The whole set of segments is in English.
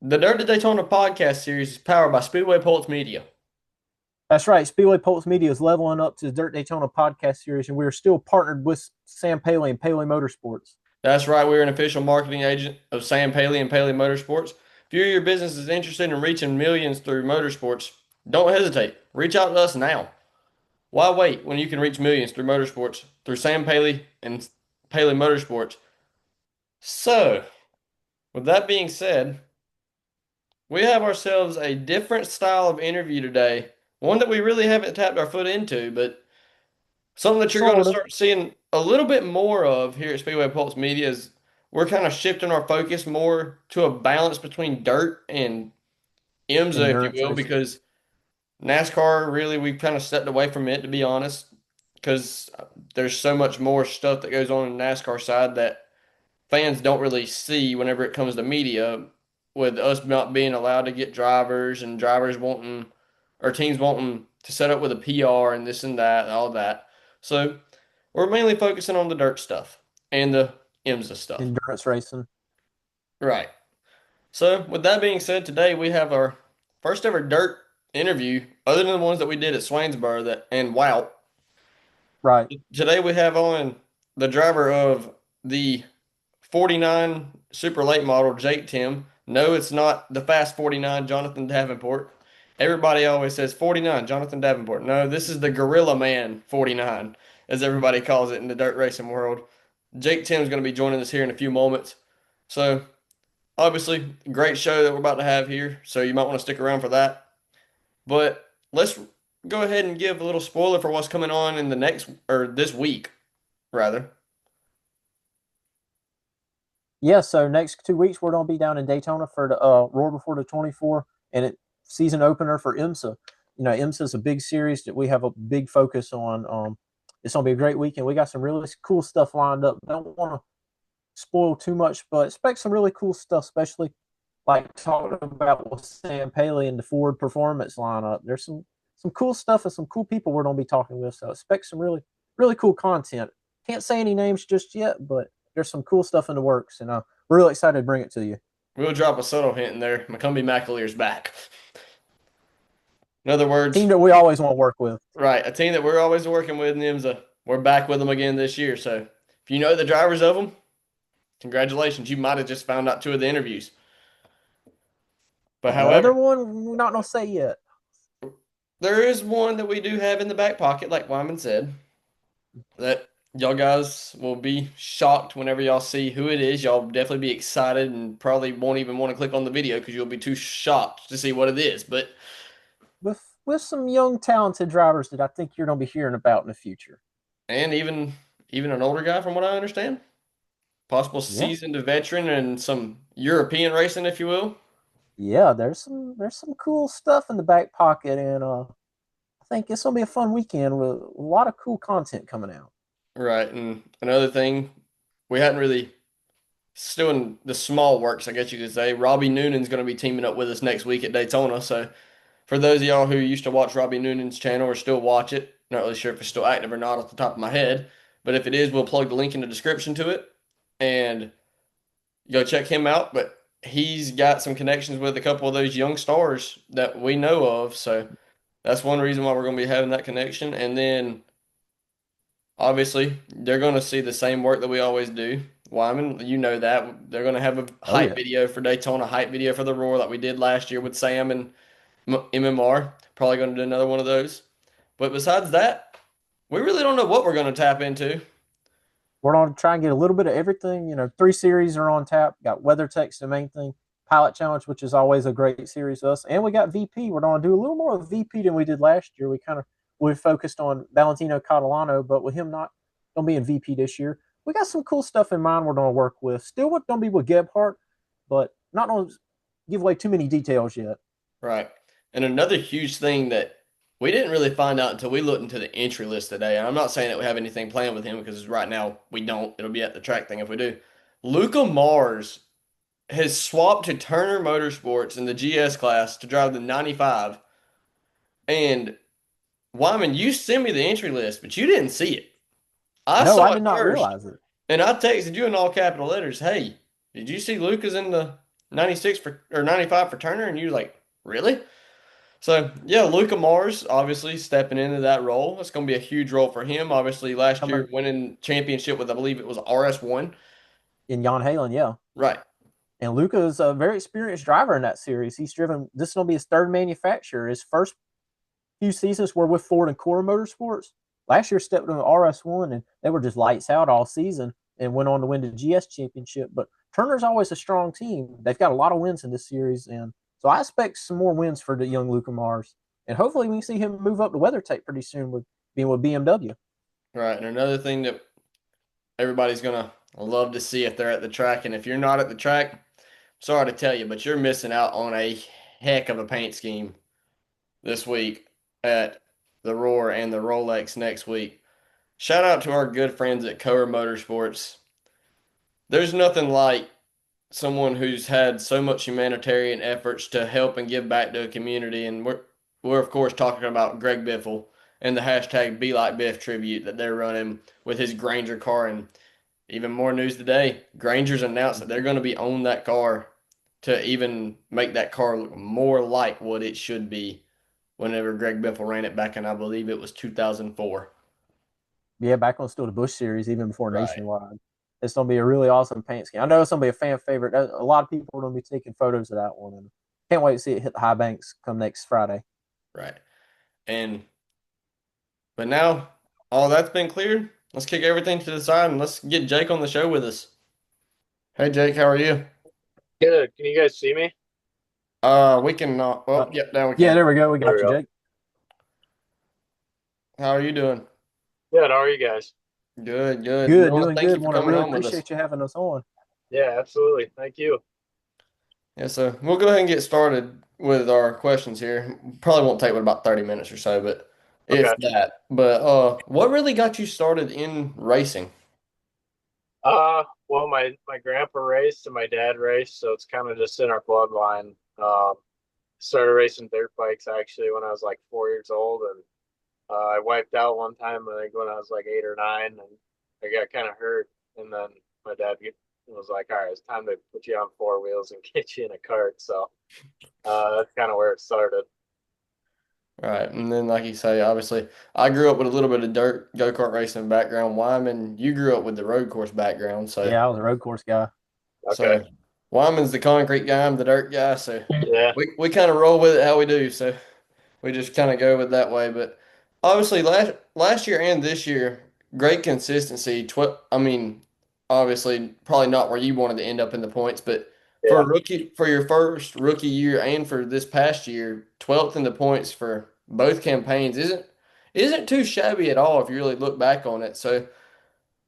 The Dirt to Daytona podcast series is powered by Speedway Pulse Media. That's right. Speedway Pulse Media is leveling up to the Dirt Daytona podcast series, and we are still partnered with Sam Paley and Paley Motorsports. That's right, we're an official marketing agent of Sam Paley and Paley Motorsports. If you or your business is interested in reaching millions through motorsports, don't hesitate. Reach out to us now. Why wait when you can reach millions through motorsports through Sam Paley and Paley Motorsports? So, with that being said, we have ourselves a different style of interview today, one that we really haven't tapped our foot into, but something that you're going to Sort of. start seeing a little bit more of here at Speedway Pulse Media is we're kind of shifting our focus more to a balance between dirt and IMSA, if you Endurance will, racing. because NASCAR really we've kind of stepped away from it, to be honest, because there's so much more stuff that goes on in the NASCAR side that fans don't really see whenever it comes to media, with us not being allowed to get drivers and drivers wanting or teams wanting to set up with a PR and this and that and all that. So we're mainly focusing on the dirt stuff and the IMSA stuff. Endurance racing. Right. So with that being said, today we have our first ever dirt interview, other than the ones that we did at Swainsboro that and wow. Right. Today we have on the driver of the 49 super late model, Jake Timm. No, it's not the fast 49, Jonathan Davenport. Everybody always says 49, Jonathan Davenport. No, this is the Gorilla Man 49, as everybody calls it in the dirt racing world. Jake Timm's going to be joining us here in a few moments. So, obviously, great show that we're about to have here. So, you might want to stick around for that. But let's go ahead and give a little spoiler for what's coming on in the next, or this week, rather. Yeah, so next 2 weeks we're gonna be down in Daytona for the Roar Before the 24 and it season opener for IMSA. IMSA is a big series that we have a big focus on. It's gonna be a great weekend. We got some really cool stuff lined up. Don't want to spoil too much, but expect some really cool stuff, especially like talking about with Sam Paley and the Ford Performance lineup. There's some cool stuff and some cool people we're gonna be talking with. So expect some really cool content. Can't say any names just yet, but there's some cool stuff in the works, and we're really excited to bring it to you. We'll drop a subtle hint in there. McCumbee McAleer's back. In other words, Team that we always want to work with. right, a team that we're always working with in IMSA. We're back with them again this year. So if you know the drivers of them, congratulations. You might have just found out two of the interviews. But The other however, one, we're not gonna say yet. there is one that we do have in the back pocket, like Wyman said, that y'all guys will be shocked whenever y'all see who it is. Y'all definitely be excited and probably won't even want to click on the video because you'll be too shocked to see what it is. But With some young talented drivers that I think you're gonna be hearing about in the future. and even an older guy, from what I understand, possible Yeah, seasoned veteran and some European racing, if you will. yeah. There's some cool stuff in the back pocket, and I think it's gonna be a fun weekend with a lot of cool content coming out. Right. And another thing, we hadn't really still in the small works, I guess you could say. Robbie Noonan's going to be teaming up with us next week at Daytona. So for those of y'all who used to watch Robbie Noonan's channel or still watch it, not really sure if it's still active or not off the top of my head, but if it is, we'll plug the link in the description to it and go check him out. But he's got some connections with a couple of those young stars that we know of. So that's one reason why we're going to be having that connection. And then obviously, they're going to see the same work that we always do. Wyman, you know that. They're going to have a Oh hype yeah. video for Daytona, hype video for the Roar like we did last year with Sam and MMR. Probably going to do another one of those. But besides that, we really don't know what we're going to tap into. We're going to try and get a little bit of everything. 3 series are on tap. Got WeatherTech's the main thing. Pilot Challenge, which is always a great series to us. And we got VP. We're going to do a little more of VP than we did last year. We focused on Valentino Catalano, but with him not going to be in VP this year, we got some cool stuff in mind we're going to work with. Still going to be with Gebhardt, but not going to give away too many details yet. Right. And another huge thing that we didn't really find out until we looked into the entry list today. And I'm not saying that we have anything planned with him because right now we don't. It'll be at the track thing if we do. Luca Mars has swapped to Turner Motorsports in the GS class to drive the 95. And Wyman, you sent me the entry list, but you didn't see it. I No, I saw it did not first, realize it. and I texted you in all capital letters, "Hey, did you see Luca's in the 96 for or 95 for Turner, and you're like, really? So yeah, Luca Mars obviously stepping into that role. It's going to be a huge role for him. Obviously, last year Coming winning championship with I believe it was RS1. in Jan Halen, yeah. Right, And Luca is a very experienced driver in that series. He's driven. This is going to be his third manufacturer. His first few seasons were with Ford and Core Motorsports. Last year stepped into RS1 and they were just lights out all season and went on to win the GS championship. But Turner's always a strong team. They've got a lot of wins in this series, and so I expect some more wins for the young Luca Mars. And hopefully we can see him move up to WeatherTech pretty soon with being with BMW. right. And another thing that everybody's going to love to see if they're at the track, and if you're not at the track, sorry to tell you, but you're missing out on a heck of a paint scheme this week at the Roar and the Rolex next week. Shout out to our good friends at Coer Motorsports. There's nothing like someone who's had so much humanitarian efforts to help and give back to a community, and we're of course talking about Greg Biffle and the hashtag Be Like Biff tribute that they're running with his Granger car. And even more news today, Granger's announced that they're going to be on that car to even make that car look more like what it should be whenever Greg Biffle ran it back in, I believe it was 2004. Yeah, back on still the Bush series, even before Right, Nationwide. It's going to be a really awesome paint scheme. I know it's going to be a fan favorite. A lot of people are going to be taking photos of that one. And can't wait to see it hit the high banks come next Friday. right. And but now all that's been cleared. Let's kick everything to the side and let's get Jake on the show with us. Hey Jake, how are you? Good. Can you guys see me? We can not. Uh, Well, yep, now we yeah, can. there we go. We There we got you, go. Jake. How are you doing? Good. How are you guys? Good, good. Good, Noah, doing thank good. you for Want to coming really on with us. appreciate you having us on. Yeah, absolutely. Thank you. Yeah, so we'll go ahead and get started with our questions here. Probably won't take but about 30 minutes or so, but if Okay. that. But what really got you started in racing? Well, my grandpa raced and my dad raced, so it's kind of just in our bloodline. Started racing dirt bikes actually when I was like 4 years old, and I wiped out one time, I think when I was like 8 or 9, and I got kind of hurt. And then my dad was like, "All right, it's time to put you on four wheels and get you in a cart." So that's kind of where it started. Right. And then, like you say, obviously, I grew up with a little bit of dirt go-kart racing background. Wyman, you grew up with the road course background. So, Yeah, I was a road course guy. Okay. so Wyman's the concrete guy, I'm the dirt guy. So Yeah. we kind of roll with it how we do. So we just kind of go with that way. But obviously, last year and this year, great consistency. I mean, obviously, probably not where you wanted to end up in the points, but for Yeah. a rookie, for your first rookie year and for this past year, 12th in the points for both campaigns isn't too shabby at all if you really look back on it. So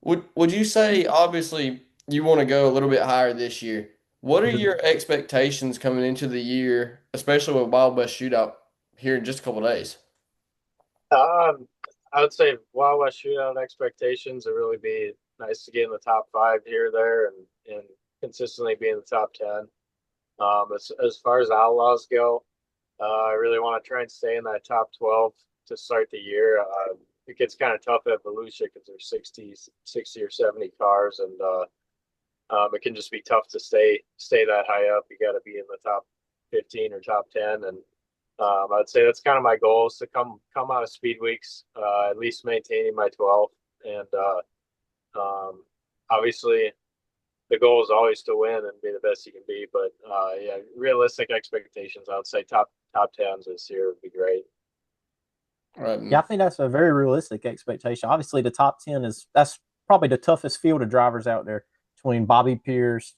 would you say obviously you want to go a little bit higher this year? What are Mhm. your expectations coming into the year, especially with Wild West Shootout here in just a couple days? Um, I would say Wild West Shootout expectations would really be nice to get in the top five here, there, and consistently be in the top 10. As far as Outlaws go, I really want to try and stay in that top 12 to start the year. It gets kind of tough at Volusia because there's 60 or 70 cars, and it can just be tough to stay that high up. You got to be in the top 15 or top 10, and I'd say that's kind of my goal is to come out of speed weeks, at least maintaining my 12. And obviously, the goal is always to win and be the best you can be. But yeah, realistic expectations, I would say top tens this year would be great. Right. Yeah, I think that's a very realistic expectation. Obviously, the top 10 that's probably the toughest field of drivers out there between Bobby Pierce,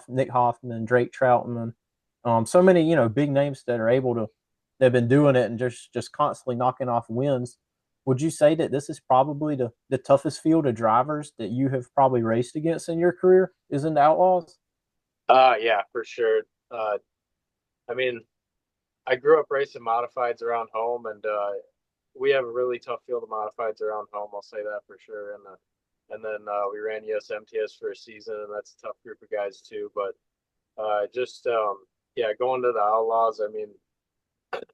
Nick Hoffman, Drake Troutman. So many, big names that are able to, they've been doing it and just constantly knocking off wins. Would you say that this is probably the toughest field of drivers that you have probably raced against in your career is in the Outlaws? Yeah, for sure. I mean, I grew up racing modifieds around home, and we have a really tough field of modifieds around home. I'll say that for sure. And then we ran USMTS for a season, and that's a tough group of guys too. But just yeah, going to the Outlaws. I mean,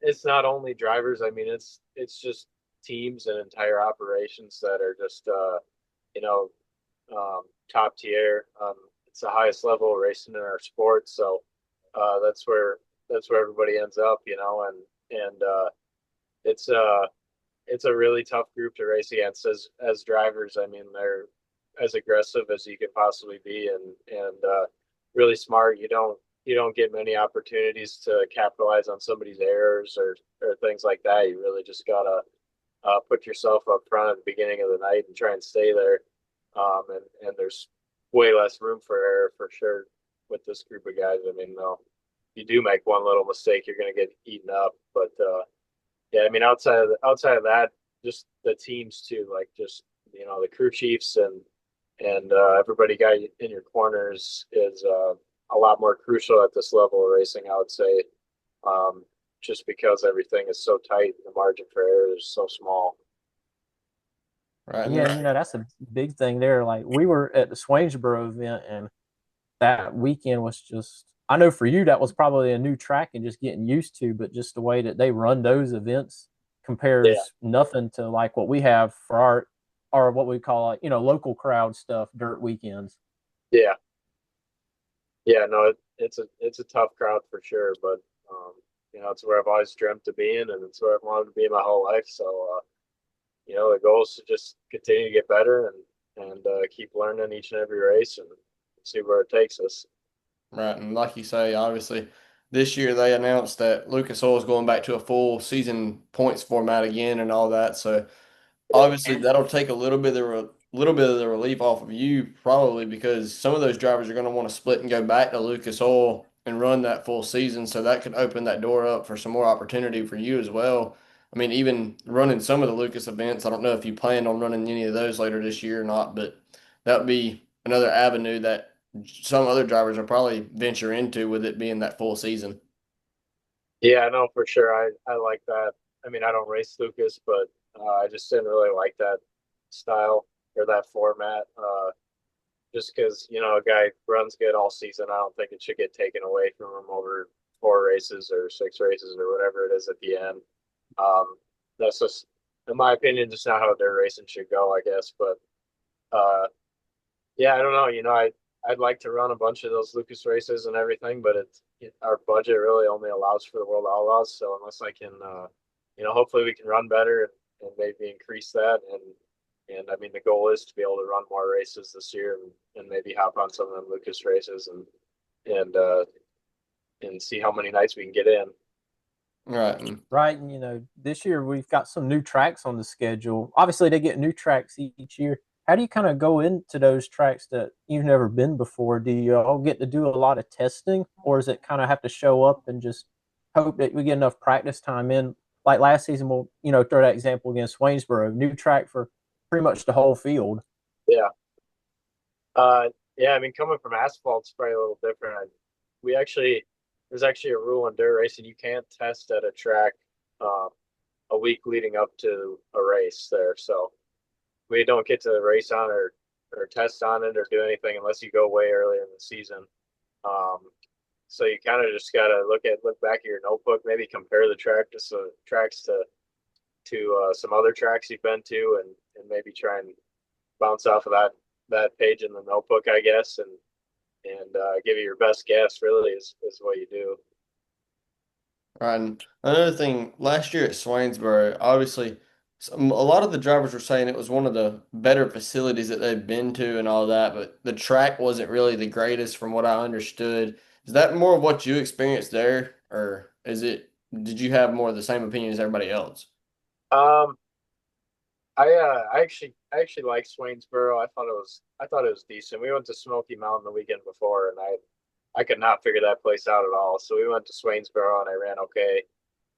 it's not only drivers. I mean, it's just teams and entire operations that are just you know top tier. It's the highest level of racing in our sport. So that's where everybody ends up, and it's it's a really tough group to race against as drivers. I mean, they're as aggressive as you could possibly be, and really smart. You don't get many opportunities to capitalize on somebody's errors or things like that. You really just gotta put yourself up front at the beginning of the night and try and stay there. And there's way less room for error for sure with this group of guys. I mean, no, you do make one little mistake, you're going to get eaten up. But yeah, I mean, outside of that, just the teams too, like just the crew chiefs and everybody got in your corners is a lot more crucial at this level of racing. I would say, um, just because everything is so tight, the margin for error is so small. Right. And Yeah, then, that's a big thing there. Like we were at the Swainsboro event, and that weekend was just. I know for you that was probably a new track and just getting used to, but just the way that they run those events Yeah, compares nothing to like what we have for our what we call local crowd stuff, dirt weekends. yeah, yeah. No, it's a tough crowd for sure, but um, it's where I've always dreamt of being, and it's where I've wanted to be my whole life. So the goal is to just continue to get better and keep learning each and every race and see where it takes us. right. And like you say, obviously, this year they announced that Lucas Oil is going back to a full season points format again and all that. So Yeah, obviously that'll take a little bit of the relief off of you probably because some of those drivers are going to want to split and go back to Lucas Oil and run that full season. So that could open that door up for some more opportunity for you as well. I mean, even running some of the Lucas events, I don't know if you plan on running any of those later this year or not, but that would be another avenue that some other drivers will probably venture into with it being that full season. yeah, I know for sure. I like that. I mean, I don't race Lucas, but I just didn't really like that style or that format. Just because a guy runs good all season, I don't think it should get taken away from him over 4 races or 6 races or whatever it is at the end. Um, that's just, in my opinion, just not how their racing should go, I guess. But uh, yeah, I don't know. I'd like to run a bunch of those Lucas races and everything, but our budget really only allows for the World Outlaws. So unless I can, hopefully we can run better and maybe increase that. And I mean, the goal is to be able to run more races this year and maybe hop on some of them Lucas races and see how many nights we can get in. Right. And Right. And, this year we've got some new tracks on the schedule. Obviously, they get new tracks each year. How do you kind of go into those tracks that you've never been before? Do you all get to do a lot of testing, or is it kind of have to show up and just hope that we get enough practice time in? Like last season, we'll, throw that example against Waynesboro, new track for pretty much the whole field. Yeah. Uh, yeah, I mean, coming from asphalt, it's probably a little different. We actually, there's actually a rule in dirt racing. You can't test at a track um, a week leading up to a race there. So we don't get to race on or test on it or do anything unless you go way earlier in the season. Um, so you kind of just gotta look back at your notebook, maybe compare the track to some tracks to some other tracks you've been to, and maybe try and bounce off of that page in the notebook, I guess, and give it your best guess. Really is what you do. right. And another thing, last year at Swainsboro, obviously, a lot of the drivers were saying it was one of the better facilities that they've been to and all that, but the track wasn't really the greatest from what I understood. Is that more of what you experienced there, or did you have more of the same opinion as everybody else? Um, I actually like Swainsboro. I thought it was decent. We went to Smoky Mountain the weekend before, and I could not figure that place out at all. So we went to Swainsboro, and I ran okay,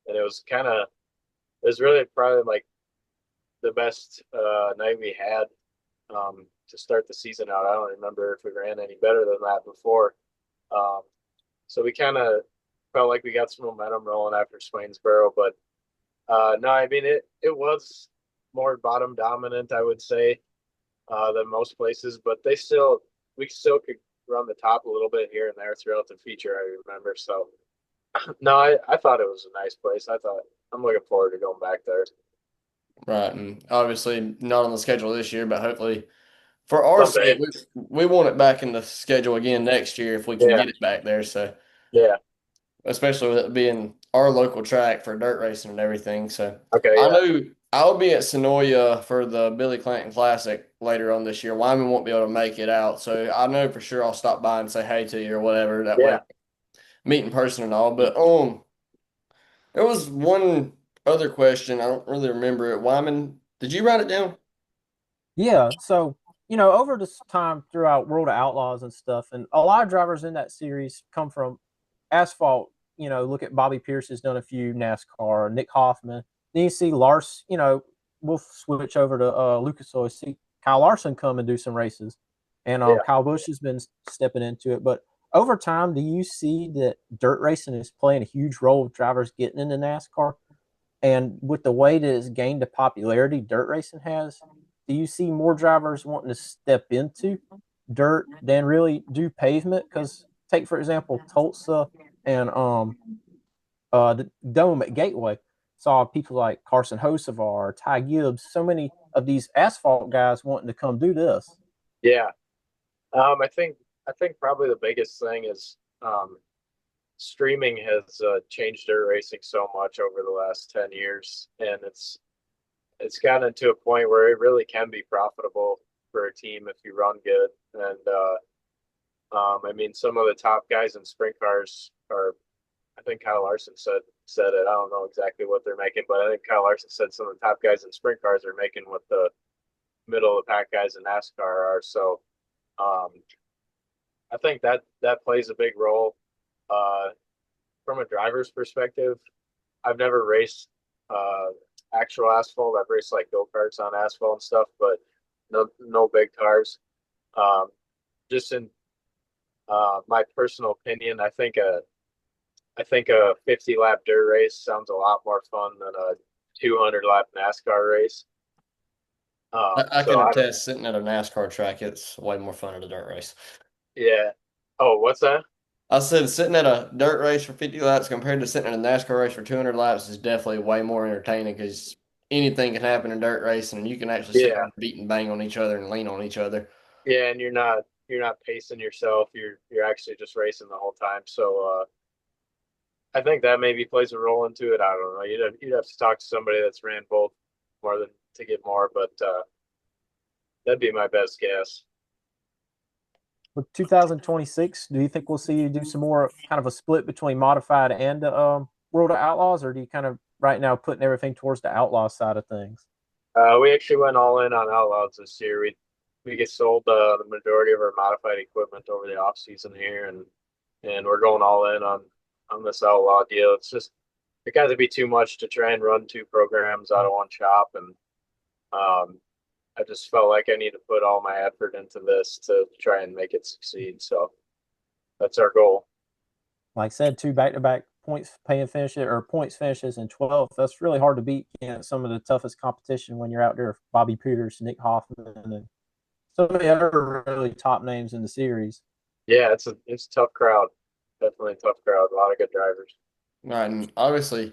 and it was really probably like the best night we had to start the season out. I don't remember if we ran any better than that before. Um, so we kind of felt like we got some momentum rolling after Swainsboro, but no, I mean it was more bottom dominant, I would say, than most places, but we still could run the top a little bit here and there throughout the feature. I remember. So no, I thought it was a nice place. I'm looking forward to going back there Right. And obviously not on the schedule this year, but hopefully for our someday. sake, we want it back in the schedule again next year if we can Yeah, get it back there. So yeah, especially with it being our local track for dirt racing and everything. So Okay, I yeah, know I'll be at Sonoya for the Billy Clanton Classic later on this year. Wyman won't be able to make it out, so I know for sure I'll stop by and say hey to you or whatever. That way, yeah, meet in person and all. But there was one other question. I don't really remember it. Wyman, did you write it down? Yeah, so over this time throughout World of Outlaws and stuff, and a lot of drivers in that series come from asphalt. Look at Bobby Pierce has done a few NASCAR, Nick Hoffman. Then you see Lars. We'll switch over to Lucas Oil. See Kyle Larson come and do some races, and yeah, Kyle Busch has been stepping into it. But over time, do you see that dirt racing is playing a huge role with drivers getting into NASCAR? And with the way that it's gained the popularity dirt racing has, do you see more drivers wanting to step into dirt than really do pavement? Because take for example Tulsa and the Dome at Gateway saw people like Carson Hocevar, Ty Gibbs, so many of these asphalt guys wanting to come do this. yeah. I think probably the biggest thing is streaming has changed dirt racing so much over the last 10 years, and it's gotten to a point where it really can be profitable for a team if you run good. And I mean, some of the top guys in sprint cars are. I think Kyle Larson said it. I don't know exactly what they're making, but I think Kyle Larson said some of the top guys in sprint cars are making what the middle of the pack guys in NASCAR are. So um, I think that plays a big role. Uh, from a driver's perspective, I've never raced uh, actual asphalt. I've raced like go karts on asphalt and stuff, but no big cars. Um, just in my personal opinion, I think a 50 lap dirt race sounds a lot more fun than a 200 lap NASCAR race. I So can I don't. attest, sitting at a NASCAR track, it's way more fun at a dirt race. Yeah. Oh, what's that? I said sitting at a dirt race for 50 laps compared to sitting at a NASCAR race for 200 laps is definitely way more entertaining because anything can happen in dirt racing and you can actually sit there Yeah. and beat and bang on each other and lean on each other. Yeah, and you're not pacing yourself. You're actually just racing the whole time. So I think that maybe plays a role into it. I don't know. You'd have to talk to somebody that's ran both more than to get more, but that'd be my best guess. With 2026, do you think we'll see you do some more kind of a split between modified and World of Outlaws, or do you kind of right now putting everything towards the Outlaw side of things? We actually went all in on Outlaws this year. We get sold the majority of our modified equipment over the off season here, and we're going all in on this Outlaw deal. It's just it got to be too much to try and run two programs out of one shop, and I just felt like I need to put all my effort into this to try and make it succeed. So that's our goal. Like I said, two back-to-back points paying finishes or points finishes in 12th. That's really hard to beat against some of the toughest competition when you're out there. Bobby Peters, Nick Hoffman, and so many other really top names in the series. Yeah, it's a tough crowd. Definitely a tough crowd. A lot of good drivers. Right, and obviously,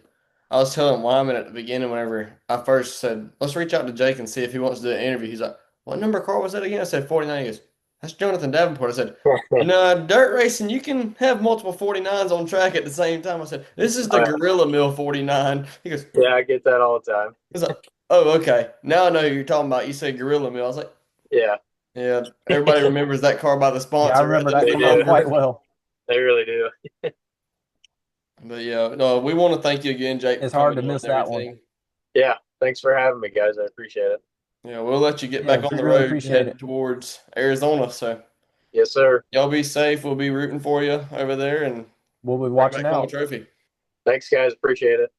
I was telling Wyman at the beginning whenever I first said, let's reach out to Jake and see if he wants to do an interview. He's like, what number car was that again? I said 49. He goes, that's Jonathan Davenport. I said, dirt racing, you can have multiple 49s on track at the same time. I said, this is the Gorilla Mill 49. Yeah, I get that all the time. He's like, oh, okay. Now I know who you're talking about. You said Gorilla Mill. I was like, Yeah, yeah, everybody remembers that car by the Yeah, I sponsor right remember there in that they the car do. quite logo. well. They really do. But yeah, no, we want to thank you again, Jake, for It's hard coming to on miss and that one. everything. Yeah, thanks for having me, guys. I appreciate it. Yeah, we'll let you get Yeah, back on we the really road appreciate it. heading towards Arizona. So Yes, sir. y'all be safe. We'll be rooting for you over there and We'll be bring watching back home a out. trophy. Thanks, guys. Appreciate it.